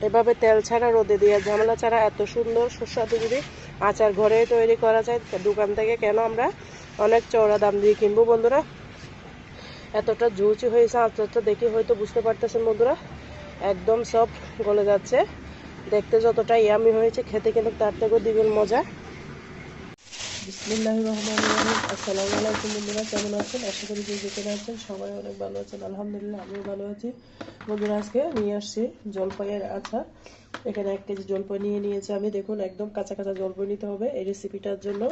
এভাবে তেল ছাড়া রোদে দিয়ে ঝামেলা ছাড়া এত সুন্দর সুস্বাদু যদি আচার ঘরে তৈরি করা যায়, দোকান থেকে কেন আমরা অনেক চড়া দাম দিয়ে কিনবো বন্ধুরা। এতটা জুচি হয়েছে আচারটা, দেখে হয়তো বুঝতে পারতেছেন বন্ধুরা, একদম সব গলে যাচ্ছে। দেখতে যতটা ইয়ামি হয়েছে, খেতে কিন্তু তার থেকেও দ্বিগুণ মজা। বিসমিল্লাহির রহমানির রহিম। আসসালামু আলাইকুম বন্ধুরা, কেমন আছেন? আশা করি যে যেখানে আছেন সবাই অনেক ভালো আছেন। আলহামদুলিল্লাহ আমিও ভালো আছি বন্ধুরা। আজকে নিয়ে আসছি জলপাইয়ের আচার। এখানে 1 কেজি জলপাই নিয়ে নিয়েছি আমি। দেখুন একদম কাঁচা কাঁচা জলপাই নিতে হবে এই রেসিপিটার জন্য।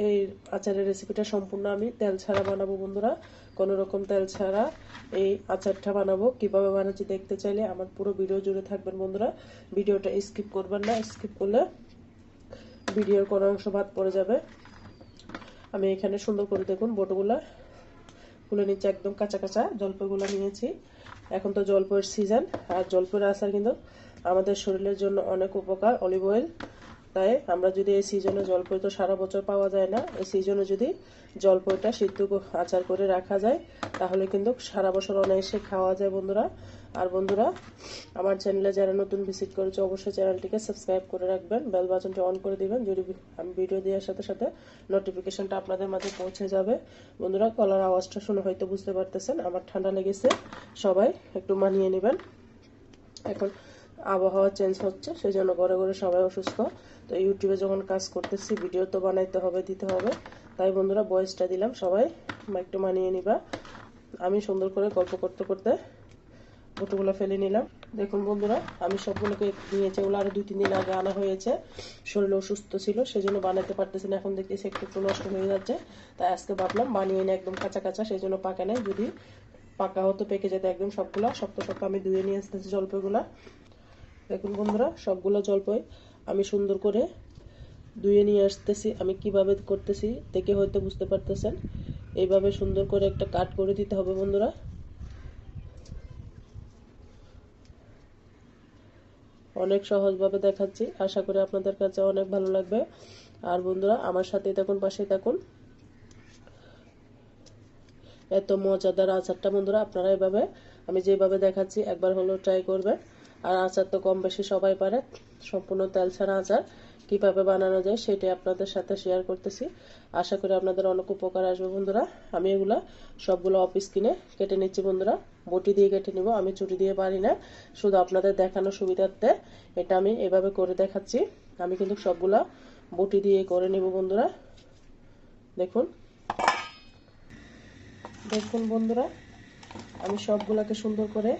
এই আচারের রেসিপিটা সম্পূর্ণ আমি তেল ছাড়া বানাবো বন্ধুরা, কোনো রকম তেল ছাড়া এই আচারটা বানাবো। কিভাবে বানাচ্ছি দেখতে চাইলে আমার পুরো ভিডিও জুড়ে থাকবেন বন্ধুরা। ভিডিওটা স্কিপ করবেন না, স্কিপ করলে ভিডিওর কোনো অংশ বাদ পড়ে যাবে। আমি এখানে সুন্দর করে দেখুন বটগুলা খুলে নিচ্ছি, একদম কাঁচা কাঁচা জলপাইগুলো নিয়েছি। এখন তো জলপাইয়ের সিজন, আর জলপাইয়ের আচার কিন্তু আমাদের শরীরের জন্য অনেক উপকার। অলিভ অয়েল, তাই আমরা যদি এই সিজনে জলপাই তো সারা বছর পাওয়া যায় না, এই সিজনে যদি জলপাইটা সিদ্ধ আচার করে রাখা যায় তাহলে কিন্তু সারা বছর অনায়াসে খাওয়া যায় বন্ধুরা। আর বন্ধুরা, আমার চ্যানেলে যারা নতুন ভিজিট করেছে অবশ্যই চ্যানেলটিকে সাবস্ক্রাইব করে রাখবেন, বেল বাটনটা অন করে দিবেন, যদি আমি ভিডিও দেওয়ার সাথে সাথে নোটিফিকেশনটা আপনাদের মাঝে পৌঁছে যাবে বন্ধুরা। গলার আওয়াজটা শুনে হয়তো বুঝতে পারতেছেন আমার ঠান্ডা লেগেছে, সবাই একটু মানিয়ে নেবেন। এখন আবহাওয়া চেঞ্জ হচ্ছে, সেই জন্য ঘরে ঘরে সবাই অসুস্থ। তো ইউটিউবে যখন কাজ করতেছি ভিডিও তো বানাইতে হবে, দিতে হবে, তাই বন্ধুরা ভয়েসটা দিলাম, সবাই একটু মানিয়ে নিবা। আমি সুন্দর করে গল্প করতে করতে ফটোগুলো ফেলে নিলাম। দেখুন বন্ধুরা, আমি সবগুলোকে নিয়েছি, ওগুলো আরো 2-3 দিন আগে আনা হয়েছে, শরীর অসুস্থ ছিল সেই জন্য বানাতে পারতেছি না। এখন দেখতেছি একটু নষ্ট হয়ে যাচ্ছে, তাই আজকে ভাবলাম বানিয়ে নিয়ে একদম কাঁচা কাঁচা, সেই জন্য পাকা নেই, যদি পাকা হতো পেকে যেত একদম সবগুলা। শক্ত শক্ত আমি ধুয়ে নিয়ে আসতেছি জলপাইগুলা। দেখুন বন্ধুরা, সবগুলো জলপাই আমি সুন্দর করে ধুয়ে নিয়ে আসতেছি। আমি কিভাবে করতেছি দেখে হয়তো বুঝতে পারতেছেন। এইভাবে সুন্দর করে একটা কাট করে দিতে হবে বন্ধুরা। অনেক সহজভাবে দেখাচ্ছি, আশা করি আপনাদের কাছে অনেক ভালো লাগবে। আর বন্ধুরা আমার সাথেই থাকুন, পাশে থাকুন। এত মজাদার আচারটা বন্ধুরা আপনারা এভাবে আমি যেভাবে দেখাচ্ছি একবার হলেও ট্রাই করবেন। আর আচার তো কম বেশি সবাই পারে, সম্পূর্ণ তেল ছাড়া আচার কিভাবে বানানো যায় সেটাই আপনাদের সাথে শেয়ার করতেছি। আশা করি আপনাদের অনেক উপকার আসবে বন্ধুরা। আমি এগুলা সবগুলো অফিস কিনে কেটে নিচ্ছি বন্ধুরা, বটি দিয়ে কেটে নিব, আমি ছুরি দিয়ে পারি না, শুধু আপনাদের দেখানোর সুবিধার্থে এটা আমি এভাবে করে দেখাচ্ছি। আমি কিন্তু সবগুলা বটি দিয়ে করে নিব বন্ধুরা। দেখুন দেখুন বন্ধুরা, আমি সবগুলোকে সুন্দর করে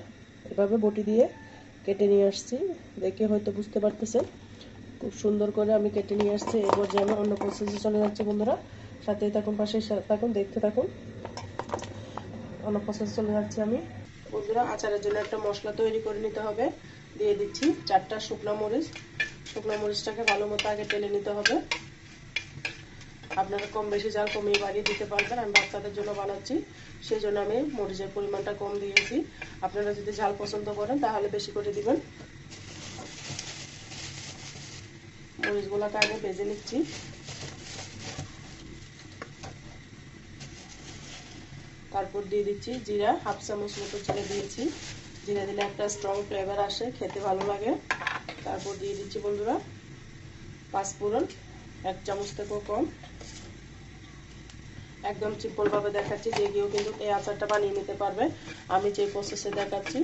এভাবে বটি দিয়ে কেটে নিয়ে আসছি, দেখে হয়তো বুঝতে পারতেছেন। খুব সুন্দর করে আমি কেটে নিয়ে আসছি। এরপর যে আমি অন্য প্রসেসে চলে যাচ্ছি বন্ধুরা, সাথেই থাকুন, পাশে থাকুন, দেখতে থাকুন। অন্য প্রসেসে চলে যাচ্ছি আমি বন্ধুরা। আচারের জন্য একটা মশলা তৈরি করে নিতে হবে। দিয়ে দিচ্ছি 4টা শুকনো মরিচ। শুকনো মরিচটাকে ভালো মতো আগে তেলে নিতে হবে। আপনারা কম বেশি জাল কমিয়ে বাড়িয়ে দিতে পারবেন, আমি বাচ্চাদের জন্য বানাচ্ছি সেই জন্য আমি মরিচের পরিমাণটা কম দিয়েছি। আপনারা যদি ঝাল পছন্দ করেন তাহলে বেশি করে দিবেন। মরিচগুলোকে আগে ভেজে নিচ্ছি। তারপর দিয়ে দিচ্ছি জিরা, 1/2 চামচ মতো জিরা দিয়েছি। জিরা দিলে একটা স্ট্রং ফ্লেভার আসে, খেতে ভালো লাগে। তারপর দিয়ে দিচ্ছি বন্ধুরা 5 ফোড়ন, 1 চামচ থেকেও কম। একদম সিম্পল ভাবে দেখাচ্ছি, যে কেউ কিন্তু এই আচারটা বানিয়ে নিতে পারবে। আমি যে প্রসেসে দেখাচ্ছি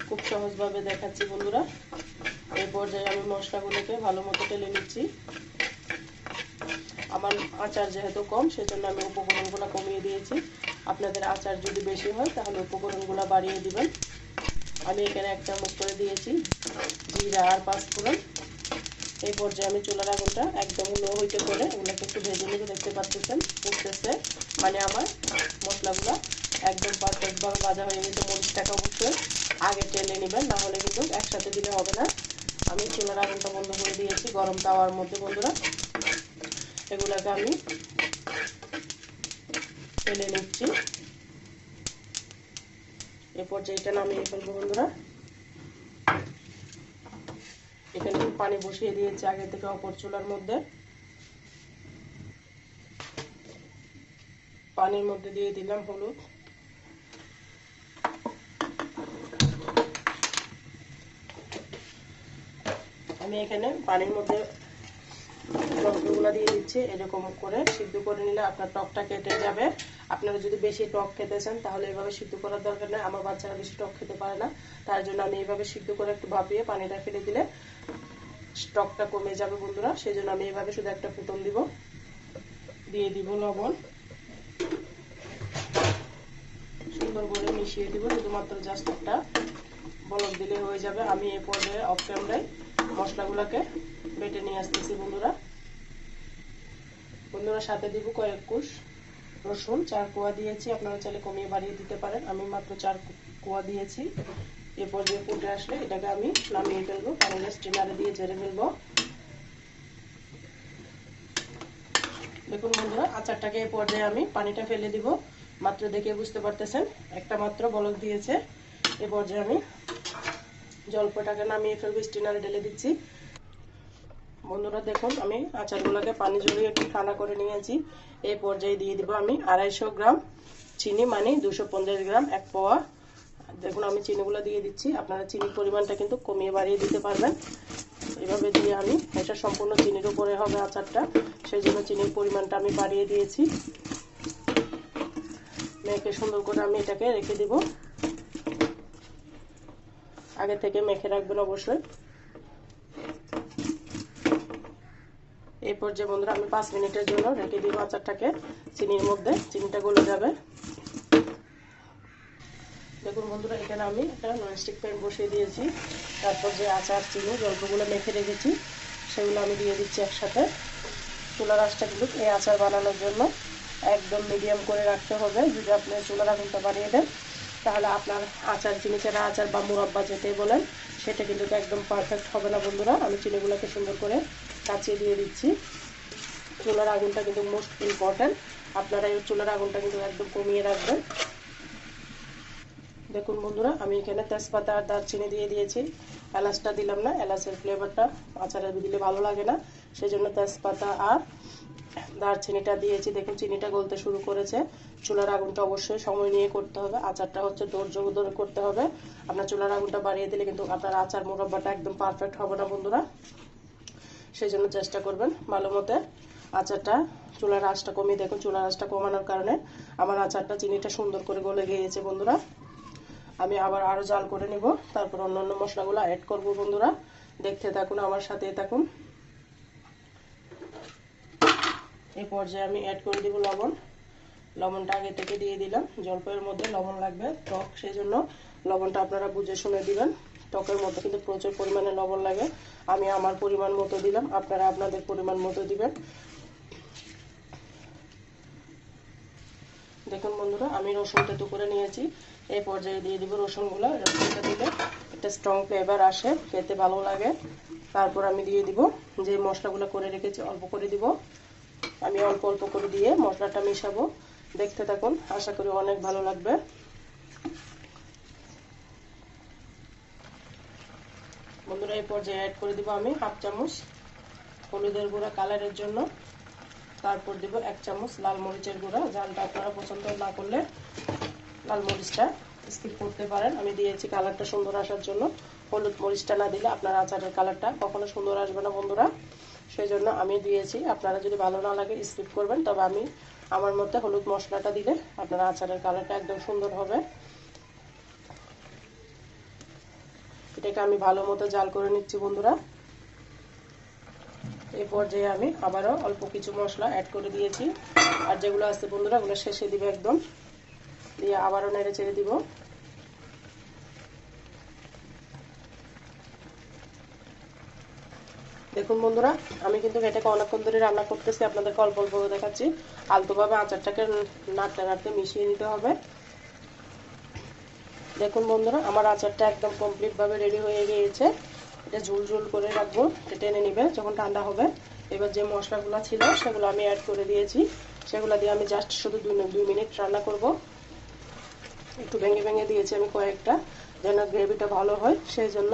খুব সহজভাবে দেখাচ্ছি বন্ধুরা। এই পর্যায়ে আমি মশলাগুলোকে ভালো মতো টেলে নিচ্ছি। আমার আচার যেহেতু কম সেজন্য আমি উপকরণগুলো কমিয়ে দিয়েছি। আপনাদের আচার যদি বেশি হয় তাহলে উপকরণগুলো বাড়িয়ে দিবেন। আমি এখানে 1 চামচ করে দিয়েছি জিরা আর 5 ফোড়ন। এই পর্যায়ে আমি চুলার আগুনটা একদম লো হইতে করে ওগুলোকে একটু ভেজে নিতে, দেখতে পাচ্ছেন উঠতেছে, মানে আমার মশলাগুলো একদম পারফেক্টভাবে ভাজা হয়ে গেছে। মরিচটাকে অবশ্যই আগে টেলে নেবেন, না হলে কিন্তু একসাথে দিলে হবে না। আমি চুলার আগুনটা বন্ধ করে দিয়েছি গরম তাওয়ার মধ্যে বন্ধুরা। এগুলোকে আমি টেলে নিচ্ছি। এ পর্যায়ে এটা নামিয়ে ফেলবো বন্ধুরা। এখানে পানি বসিয়ে দিয়েছি আগে থেকে অপর চুলার মধ্যে। পানির মধ্যে দিয়ে দিলাম হলুদ, আমি এখানে পানির মধ্যে টকগুলো দিয়ে দিচ্ছি। এরকম করে সিদ্ধ করে নিলে আপনার টকটা কেটে যাবে। আপনারা যদি বেশি টক খেতে চান তাহলে এভাবে সিদ্ধ করার দরকার নেই। আমার বাচ্চারা বেশি টক খেতে পারে না, তার জন্য আমি এইভাবে সিদ্ধ করে একটু ভাপিয়ে পানিটা ফেলে দিলে টকটা কমে যাবে বন্ধুরা। সেই জন্য আমি এইভাবে শুধু একটা ফুটন দিব, দিয়ে দিব লবণ, সুন্দর করে মিশিয়ে দিব। শুধুমাত্র জাস্ট একটা বলক দিলে হয়ে যাবে। আমি এই পর্যায়ে অফ ক্যামেরায় মশলাগুলোকে বেটে নিয়ে আসতেছি বন্ধুরা। সাথে দিব কয়েক কুশ রসুন, 4 কোয়া দিয়েছি। আপনারা চাইলে কমিয়ে বাড়িয়ে দিতে পারেন, আমি মাত্র 4 কোয়া দিয়েছি। এই পর্যায়ে ফুটে আসলে এটাকে আমি নামিয়ে ফেলবো, পানির স্ট্রেনারে দিয়ে ঝেড়ে ফেলবো। দেখুন বন্ধুরা, আচারটাকে এই পর্যায়ে আমি পানিটা ফেলে দিব। মাত্র দেখে বুঝতে পারতেছেন একটা মাত্র বলক দিয়েছে। এই পর্যায়ে আমি জলপাইটাকে নামিয়ে ফেলবো, স্ট্রেনারে ঢেলে দিচ্ছি। বন্ধুরা দেখুন, আমি আচারগুলোকে পানি ঝরিয়ে একটু ঠান্ডা করে নিয়েছি। এই পর্যায়ে দিয়ে দিব আমি 250 গ্রাম চিনি, মানে 250 গ্রাম, 1 পোয়া। দেখুন আমি চিনিগুলো দিয়ে দিচ্ছি। আপনারা চিনির পরিমাণটা কিন্তু কমিয়ে বাড়িয়ে দিতে পারবেন। এভাবে দিয়ে আমি, এটা সম্পূর্ণ চিনির উপরে হবে আচারটা, সেই জন্য চিনির পরিমাণটা আমি বাড়িয়ে দিয়েছি। মেখে সুন্দর করে আমি এটাকে রেখে দিব। আগে থেকে মেখে রাখবেন অবশ্যই। এই পর্যায়ে বন্ধুরা আমি 5 মিনিটের জন্য রেখে দিব আচারটাকে চিনির মধ্যে, চিনিটা গলে যাবে। দেখুন বন্ধুরা, এখানে আমি একটা ননস্টিক প্যান বসিয়ে দিয়েছি। তারপর যে আচার চিনি জলপাইগুলো মেখে রেখেছি সেগুলো আমি দিয়ে দিচ্ছি একসাথে। চুলার আঁচটা কিন্তু এই আচার বানানোর জন্য একদম মিডিয়াম করে রাখতে হবে। যদি আপনি চুলার আগুনটা বাড়িয়ে দেন তাহলে আপনার আচার, চিনি ছাড়া আচার বা মুরাব্বা যেটাই বলেন, সেটা কিন্তু একদম পারফেক্ট হবে না বন্ধুরা। আমি চিনিগুলোকে সুন্দর করে কাচিয়ে দিয়ে দিচ্ছি। চুলার আগুনটা কিন্তু মোস্ট ইম্পর্টেন্ট, আপনারা এই চুলার আগুনটা কিন্তু একদম কমিয়ে রাখবেন। দেখুন বন্ধুরা, আমি এখানে তেজপাতা আর দারচিনি দিয়ে দিয়েছি। এলাচটা দিলাম না, এলাচের ফ্লেভারটা আচারে দিলে ভালো লাগে না, সেই জন্য তেজপাতা আর দারচিনিটা দিয়েছি। দেখুন চিনিটা গলতে শুরু করেছে। চুলার আগুনটা অবশ্যই সময় নিয়ে করতে হবে, আচারটা হচ্ছে ধৈর্য ধরে করতে হবে। আপনার চুলার আগুনটা বাড়িয়ে দিলে কিন্তু আপনার আচার মুরাব্বাটা একদম পারফেক্ট হবে না বন্ধুরা। সেই জন্য চেষ্টা করবেন ভালো মতো আচারটা, চুলার আঁচটা কমিয়ে। দেখুন চুলার আঁচটা কমানোর কারণে আমার আচারটা, চিনিটা সুন্দর করে গলে গিয়েছে বন্ধুরা। আমি আবার আরো জাল করে নিব, তারপর অন্যান্য মশলাগুলো অ্যাড করব বন্ধুরা। দেখতে থাকুন, আমার সাথে থাকুন। এই পর্যায়ে আমি অ্যাড করে দিব লবণ। লবণটা আগে থেকে দিয়ে দিলাম। জলপাইয়ের মধ্যে লবণ লাগবে, টক, সেই জন্য লবণটা আপনারা বুঝে শুনে দিবেন। টকের মধ্যে কিন্তু প্রচুর পরিমাণে লবণ লাগে। আমি আমার পরিমাণ মতো দিলাম, আপনারা আপনাদের পরিমাণ মতো দিবেন। দেখুন বন্ধুরা, আমি রসুনটা টুকরে নিয়েছি। এই পর্যায়ে দিয়ে দিব রসুনগুলো। রসুনটা দিলে একটা স্ট্রং ফ্লেভার আসে, খেতে ভালো লাগে। তারপর আমি দিয়ে দিব যে মশলাগুলো করে রেখেছি, অল্প করে দিব। আমি অল্প অল্প করে দিয়ে মশলাটা মিশাবো। দেখতে থাকুন, আশা করি অনেক ভালো লাগবে। বন্ধুরা, এই পর্যায়ে অ্যাড করে দিব আমি 1/2 চামচ হলুদের গুঁড়া কালারের জন্য। তারপর দিব 1 চামচ লাল মরিচের গুঁড়া। ঝালটা আপনারা পছন্দ না করলে লাল মরিচটা স্কিপ করতে পারেন। আমি দিয়েছি কালারটা সুন্দর আসার জন্য। হলুদ মরিচটা না দিলে আপনার আচারের কালারটা কখনো সুন্দর আসবে না বন্ধুরা, সেই জন্য আমি দিয়েছি। আপনারা যদি ভালো না লাগে স্কিপ করবেন, তবে আমি আমার মতে হলুদ মশলাটা দিলে আপনার আচারের কালারটা একদম সুন্দর হবে। এটাকে আমি ভালো মতো জাল করে নিচ্ছি বন্ধুরা। এই পর্যায়ে আমি আবারও অল্প কিছু মশলা অ্যাড করে দিয়েছি, আর যেগুলো আছে বন্ধুরা ওগুলো শেষে দিবে একদম, দিয়ে আবারও নেড়ে চেড়ে দিব। দেখুন বন্ধুরা, আমি কিন্তু এটাকে অনেকক্ষণ ধরে রান্না করতেছি, আপনাদেরকে অল্প অল্প দেখাচ্ছি। আলতোভাবে আচারটাকে নাড়তে নাড়তে মিশিয়ে নিতে হবে। দেখুন বন্ধুরা, আমার আচারটা একদম কমপ্লিট ভাবে রেডি হয়ে গিয়েছে। এটা ঝুল ঝুল করে রাখবো, টেনে নিবে যখন ঠান্ডা হবে। এবার যে মশলাগুলো ছিল সেগুলো আমি অ্যাড করে দিয়েছি। সেগুলো দিয়ে আমি জাস্ট শুধু 2 মিনিট রান্না করব। একটু ভেঙে ভেঙে দিয়েছি আমি কয়েকটা, যেন গ্রেভিটা ভালো হয়, সেই জন্য।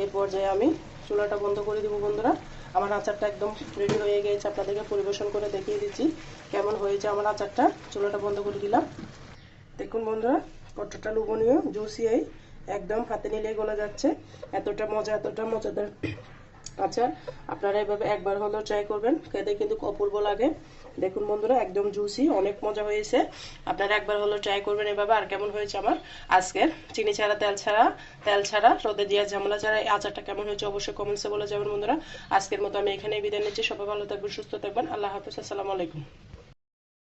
এই পর্যায়ে আমি চুলাটা বন্ধ করে দিব বন্ধুরা। আমার আচারটা একদম রেডি হয়ে গিয়েছে, আপনাদেরকে পরিবেশন করে দেখিয়ে দিচ্ছি কেমন হয়েছে আমার আচারটা। চুলাটা বন্ধ করে দিলাম। দেখুন বন্ধুরা, কতটা লোভনীয় জুসি একদম হাতে নিলেই গলে যাচ্ছে, এতটা মজাদার আচার। আপনারা এভাবে একবার হলেও ট্রাই করবেন, খেতে কিন্তু অপূর্ব লাগে। দেখুন বন্ধুরা, একদম জুসি, অনেক মজা হয়েছে। আপনারা একবার হলেও ট্রাই করবেন এভাবে। আর কেমন হয়েছে আমার আজকের চিনি ছাড়া তেল ছাড়া রোদে দেওয়া ঝামেলা ছাড়া এই আচারটা কেমন হয়েছে অবশ্যই কমেন্টসে বলে যাবেন বন্ধুরা। আজকের মতো আমি এখানেই বিদায় নিচ্ছি। সবাই ভালো থাকবেন, সুস্থ থাকবেন। আল্লাহ হাফেজ, আসসালামু আলাইকুম।